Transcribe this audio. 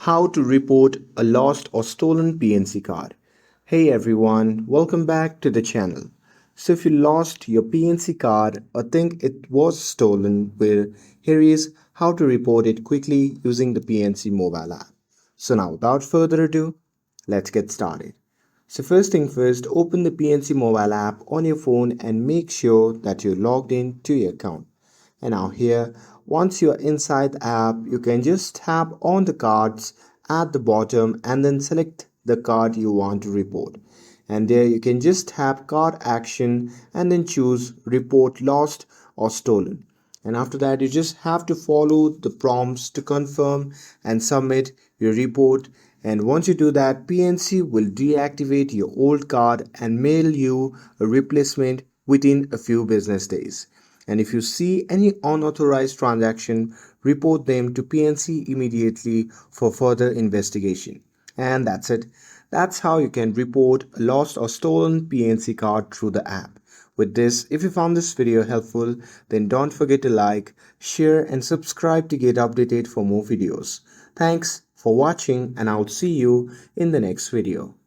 How to report a lost or stolen PNC card. Hey everyone, welcome back to the channel. So if you lost your PNC card or think it was stolen, well, here is how to report it quickly using the PNC Mobile app. So now without further ado, let's get started. So first thing first, open the PNC Mobile app on your phone and make sure that you're logged in to your account. And now here, once you're inside the app, you can just tap on the cards at the bottom and then select the card you want to report. And there you can just tap card action and then choose report lost or stolen. And after that, you just have to follow the prompts to confirm and submit your report. And once you do that, PNC will deactivate your old card and mail you a replacement within a few business days. And if you see any unauthorized transaction, report them to PNC immediately for further investigation. And that's it. That's how you can report a lost or stolen PNC card through the app. With this, if you found this video helpful, then don't forget to like, share and subscribe to get updated for more videos. Thanks for watching and I'll see you in the next video.